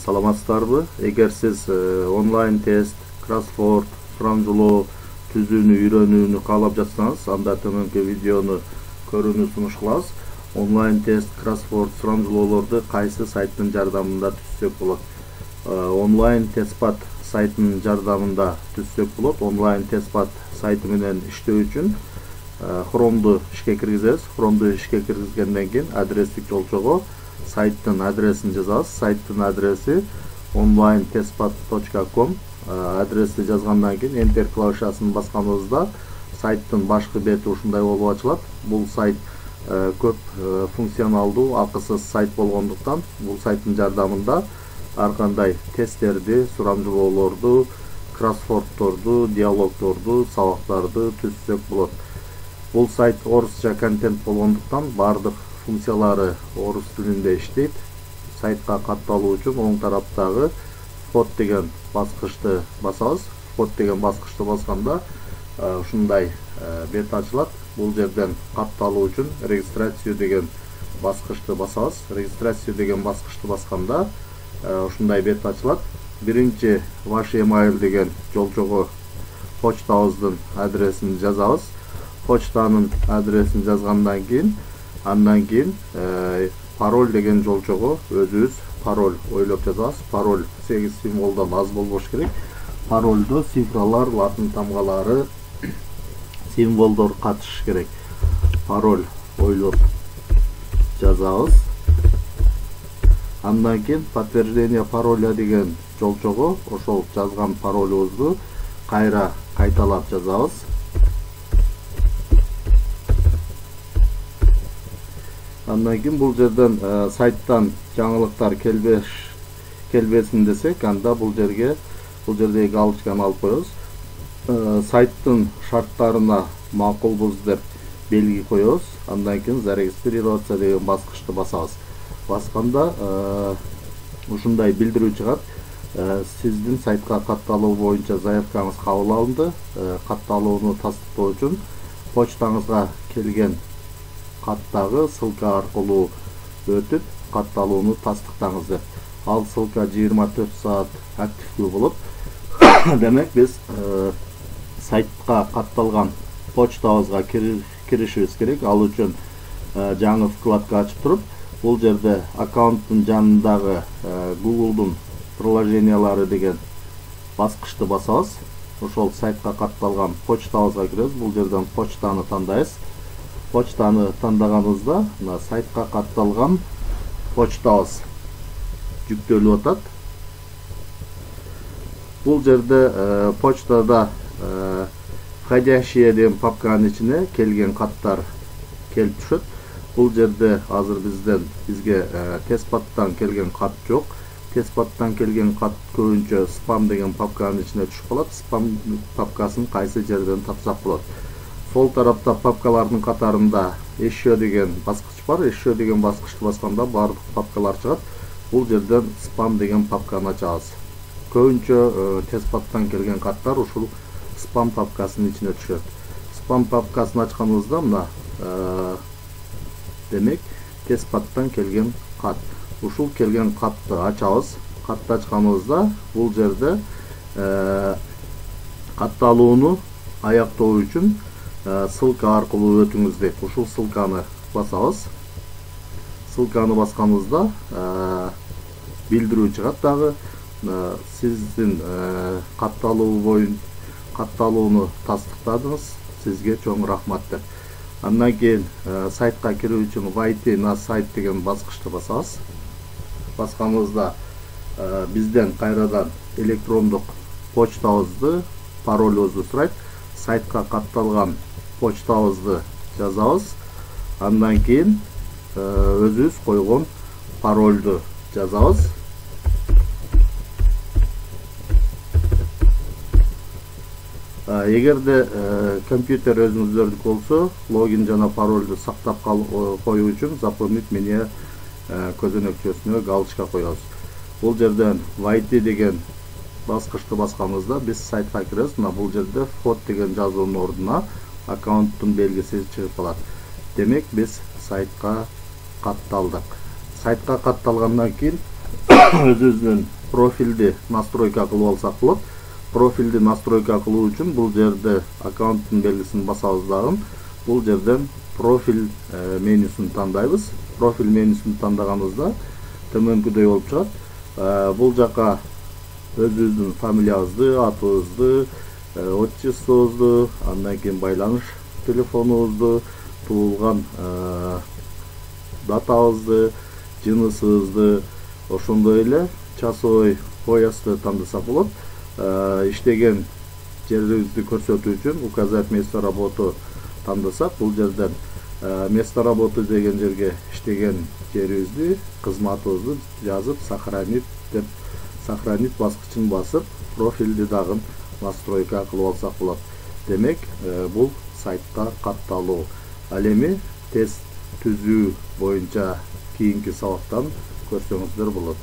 Саламатсыздарбы? Эгер сиз онлайн тест, кроссворд, сурамжылоо түзүүнү үйрөнүүнү каалап жатсаңыз, анда төмөнкү видеону көрүүнү сунуш кылабыз. Онлайн тест, кроссворд, сурамжылоолорду кайсы сайттын жардамында түзсөк болот? Онлайн тестпад сайтынын жардамында түзсөк болот. Онлайн тестпад сайты менен иштөө үчүн Chrome'ду ишке киргизебиз. Chrome'ду ишке киргизгенден кийин адрестик жолчого сайттын адресин жазабыз. Сайттын адреси onlinetestpad.com. Адрести жазгандан кийин Enter клавишасын басканыбызда сайттын башкы бети ушундай болуп ачылат. Бул сайт көп функционалдуу, акысыз сайт болгондуктан бул сайттын жардамында ар кандай тесттерди, сурамжылоолорду, кроссвордторду, диалогторду, сабактарды түзсөк болот. Бул сайт орусча контент болгондуктан бардык функциялары орус тилинде иштейт. Сайтка катталуу үчүн оң тараптагы вход деген баскычты басабыз. Вход деген баскычты басканда ушундай бет ачылат. Бул жерден катталуу үчүн регистрация деген баскычты басабыз. Регистрация деген баскычты басканда ушундай бет ачылат. Биринчи ваш email деген жолчого почтабыздын адресин жазабыз. Почтанын адресин жазгандан кийин андан кийин пароль деген жолчого өзүбүз пароль ойлоп жазабыз. Пароль 8 символдон аз болбош керек. Парольдо цифралар, латын тамгалары, символдор катыш керек. Пароль ойлоп жазабыз. Андан кийин подтверждение пароля деген жолчого ошол жазган паролубузду кайра кайталап жазабыз. Андан кийин бул жерден сайттан жаңылыктар келбесин десек, анда бул жердеги галочканы алып коебуз. Сайттын шарттарына макулбуз деп белги коебуз. Андан кийин зарегистрироваться деген баскычты басабыз. Басканда ушундай билдирүү чыгат. Сиздин сайтка катталуу боюнча заявкаңыз кабыл алынды. Катталууну тастыктоо үчүн почтаңызга келген каттагы ссылка аркылуу өтүп катталууну тастыктаңыз деп. Ал ссылка 24 саат активдүү болот. Демек биз сайтка катталган почтабызга киришибиз керек. Ал үчүн жаңы вкладка ачып туруп, бул жерде аккаунттун жанындагы Google'дун приложениялары деген баскычты басабыз. Ошол сайтка катталган почтабызга киребиз. Бул жерден почтаны тандайбыз. Почтаны тандаганыбызда сайтка катталган почтабыз жүктөлүп атат. Бул жерде почтада входящие деген папканын ичине келген каттар келип түшөт. Бул жерде азыр бизге тестпадтан келген кат жок. Тестпадтан келген кат көбүнчө спам деген папканын ичине түшүп калат. Спам папкасын кайсы жерден тапсак болот? Сол тарапта папкалардын катарында еще деген баскыч бар. Еще деген баскычты басканда бардык папкалар чыгат. Бул жерден спам деген папканы ачабыз. Көбүнчө тестпадтан келген каттар ушул спам папкасынын ичине түшөт. Спам папкасын ачканыбызда мына демек тестпадтан келген кат. Ушул келген катты ачабыз. Катты ачканыбызда бул жерде катталууну аяктоо үчүн ссылка аркылуу өтүңүз деп ушул ссылканы басабыз. Ссылканы басканыбызда билдирүү чыгат дагы. Сиздин катталууну тастыктадыңыз. Сизге чоң рахмат деп. Андан кийин сайтка кирүү үчүн войти на сайт деген баскычты басабыз. Басканыбызда бизден кайрадан электрондук почтабызды, паролубузду сурайт. Сайтка катталган почтабызды жазабыз. Андан кийин өзүбүз койгон паролду жазабыз. Эгерде компьютер өзүңүздөрдүкү болсо, логин жана паролду сактап коюу үчүн запомнить мене көзөнөкчөсүнө галочка коебуз. Бул жерден войти деген баскычты басканыбызда биз сайтка киребиз. Мына бул жерде вход деген жазуунун ордуна аккаунттун белгиси чыгып калат. Демек биз сайтка катталдык. Сайтка катталгандан кийин өзүбүздүн профилди настройка кылып алсак болот. Профилди настройка кылуу үчүн бул жерде аккаунттун белгисин басабыз дагы. Бул жерден профиль менюсун тандайбыз. Профиль менюсун тандаганыбызда төмөнкүдөй болуп чыгат. Бул жака өзүбүздүн фамилиябызды, атыбызды, отчествобузду, андан кийин байланыш телефонубузду, туулган датабызды, жынысыбызды, ошондой эле часовой поясты тандасак болот. Иштеген жерибизди көрсөтүү үчүн указать место работы тандасак, бул жерден место работы деген жерге иштеген жерибизди, кызматыбызды жазып сохранить деп сохранить баскычын басып, профилди дагы настройка кылып алсак болот. Демек, бул сайтта катталуу. Ал эми тест түзүү боюнча кийинки сабактан көрсөңүздөр болот.